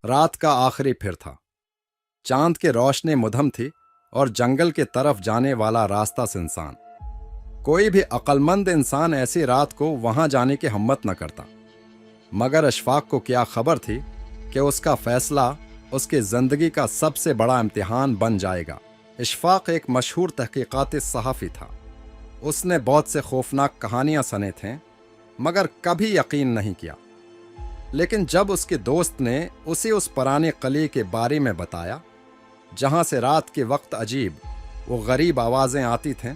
رات کا آخری پھر تھا۔ چاند کی روشنی مدھم تھی اور جنگل کی طرف جانے والا راستہ سنسان۔ کوئی بھی عقلمند انسان ایسی رات کو وہاں جانے کی ہمت نہ کرتا، مگر اشفاق کو کیا خبر تھی کہ اس کا فیصلہ اس کی زندگی کا سب سے بڑا امتحان بن جائے گا۔ اشفاق ایک مشہور تحقیقاتی صحافی تھا۔ اس نے بہت سے خوفناک کہانیاں سنے تھیں، مگر کبھی یقین نہیں کیا۔ لیکن جب اس کے دوست نے اس پرانے قلعے کے بارے میں بتایا جہاں سے رات کے وقت عجیب و غریب آوازیں آتی تھیں،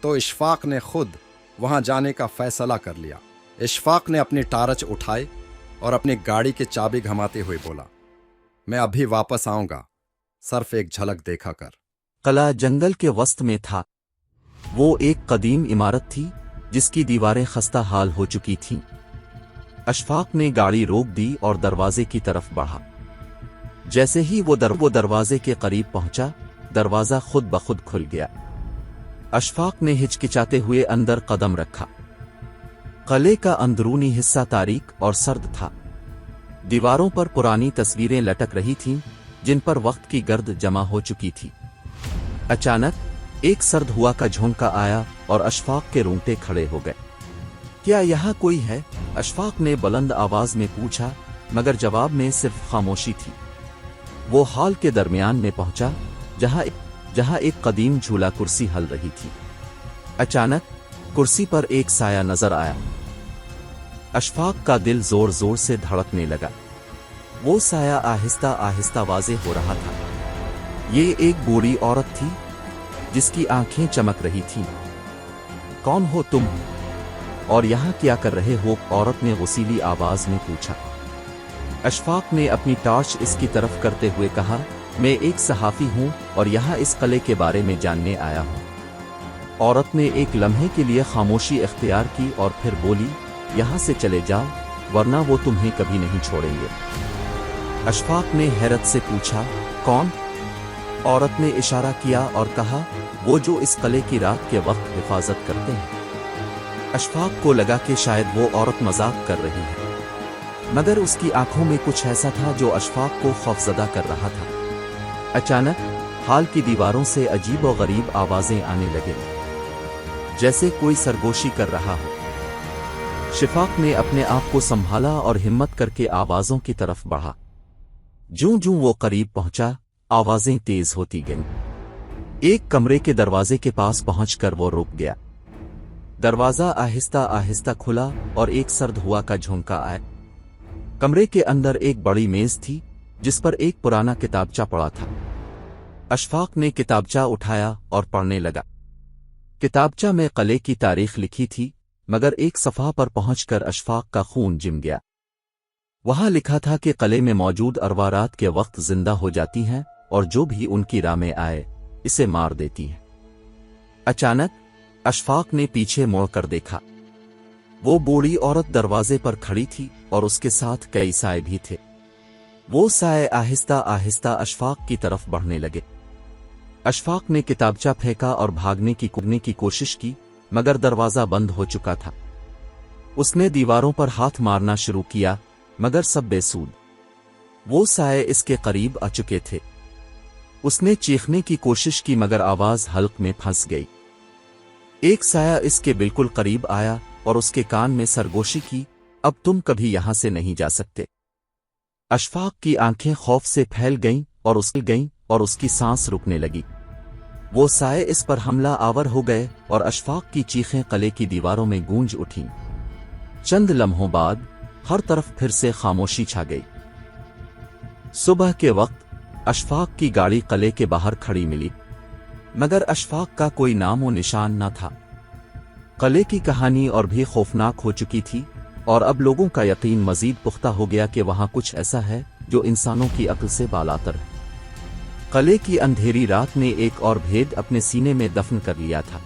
تو اشفاق نے خود وہاں جانے کا فیصلہ کر لیا۔ اشفاق نے اپنی ٹارچ اٹھائی اور اپنی گاڑی کی چابی گھماتے ہوئے بولا، میں ابھی واپس آؤں گا، صرف ایک جھلک دیکھا کر۔ قلعہ جنگل کے وسط میں تھا۔ وہ ایک قدیم عمارت تھی جس کی دیواریں خستہ حال ہو چکی تھیں۔ اشفاق نے گاڑی روک دی اور دروازے کی طرف بڑھا۔ جیسے ہی وہ دروازے کے قریب پہنچا، دروازہ خود بخود کھل گیا۔ اشفاق نے ہچکچاتے ہوئے اندر قدم رکھا۔ قلعے کا اندرونی حصہ تاریک اور سرد تھا۔ دیواروں پر پرانی تصویریں لٹک رہی تھیں جن پر وقت کی گرد جمع ہو چکی تھی۔ اچانک ایک سرد ہوا کا جھونکا آیا اور اشفاق کے رونگٹے کھڑے ہو گئے۔ کیا یہاں کوئی ہے؟ اشفاق نے بلند آواز میں پوچھا، مگر جواب میں صرف خاموشی تھی۔ وہ ہال کے درمیان میں پہنچا جہاں ایک قدیم جھولا کرسی ہل رہی تھی۔ اچانک کرسی پر ایک سایہ نظر آیا۔ اشفاق کا دل زور زور سے دھڑکنے لگا۔ وہ سایہ آہستہ آہستہ واضح ہو رہا تھا۔ یہ ایک بوڑھی عورت تھی جس کی آنکھیں چمک رہی تھیں۔ کون ہو تم؟ اور یہاں کیا کر رہے ہو؟ عورت نے غصیلی آواز میں پوچھا۔ اشفاق نے اپنی ٹارچ اس کی طرف کرتے ہوئے کہا، میں ایک صحافی ہوں اور یہاں اس قلعے کے بارے میں جاننے آیا ہوں۔ عورت نے ایک لمحے کے لیے خاموشی اختیار کی اور پھر بولی، یہاں سے چلے جاؤ ورنہ وہ تمہیں کبھی نہیں چھوڑیں گے۔ اشفاق نے حیرت سے پوچھا، کون؟ عورت نے اشارہ کیا اور کہا، وہ جو اس قلعے کی رات کے وقت حفاظت کرتے ہیں۔ اشفاق کو لگا کہ شاید وہ عورت مذاق کر رہی ہے، مگر اس کی آنکھوں میں کچھ ایسا تھا جو اشفاق کو خوفزدہ کر رہا تھا۔ اچانک ہال کی دیواروں سے عجیب و غریب آوازیں آنے لگیں، جیسے کوئی سرگوشی کر رہا ہو۔ اشفاق نے اپنے آپ کو سنبھالا اور ہمت کر کے آوازوں کی طرف بڑھا۔ جوں جوں وہ قریب پہنچا، آوازیں تیز ہوتی گئیں۔ ایک کمرے کے دروازے کے پاس پہنچ کر وہ رک گیا۔ دروازہ آہستہ آہستہ کھلا اور ایک سرد ہوا کا جھونکا آیا۔ کمرے کے اندر ایک بڑی میز تھی جس پر ایک پرانا کتابچہ پڑا تھا۔ اشفاق نے کتابچہ اٹھایا اور پڑھنے لگا۔ کتابچہ میں قلعے کی تاریخ لکھی تھی، مگر ایک صفحہ پر پہنچ کر اشفاق کا خون جم گیا۔ وہاں لکھا تھا کہ قلعے میں موجود ارواح رات کے وقت زندہ ہو جاتی ہیں اور جو بھی ان کی راہ میں آئے اسے مار دیتی ہیں۔ اچانک اشفاق نے پیچھے موڑ کر دیکھا۔ وہ بوڑھی عورت دروازے پر کھڑی تھی اور اس کے ساتھ کئی سائے بھی تھے۔ وہ سائے آہستہ آہستہ اشفاق کی طرف بڑھنے لگے۔ اشفاق نے کتابچہ پھینکا اور بھاگنے کی کوشش کی، مگر دروازہ بند ہو چکا تھا۔ اس نے دیواروں پر ہاتھ مارنا شروع کیا، مگر سب بے سود۔ وہ سائے اس کے قریب آ چکے تھے۔ اس نے چیخنے کی کوشش کی مگر آواز حلق میں پھنس گئی۔ ایک سایہ اس کے بالکل قریب آیا اور اس کے کان میں سرگوشی کی، اب تم کبھی یہاں سے نہیں جا سکتے۔ اشفاق کی آنکھیں خوف سے پھیل گئیں اور اس کی سانس رکنے لگی۔ وہ سائے اس پر حملہ آور ہو گئے اور اشفاق کی چیخیں قلعے کی دیواروں میں گونج اٹھیں۔ چند لمحوں بعد ہر طرف پھر سے خاموشی چھا گئی۔ صبح کے وقت اشفاق کی گاڑی قلعے کے باہر کھڑی ملی، مگر اشفاق کا کوئی نام و نشان نہ تھا۔ قلعے کی کہانی اور بھی خوفناک ہو چکی تھی، اور اب لوگوں کا یقین مزید پختہ ہو گیا کہ وہاں کچھ ایسا ہے جو انسانوں کی عقل سے بالاتر ہے۔ قلعے کی اندھیری رات نے ایک اور بھید اپنے سینے میں دفن کر لیا تھا۔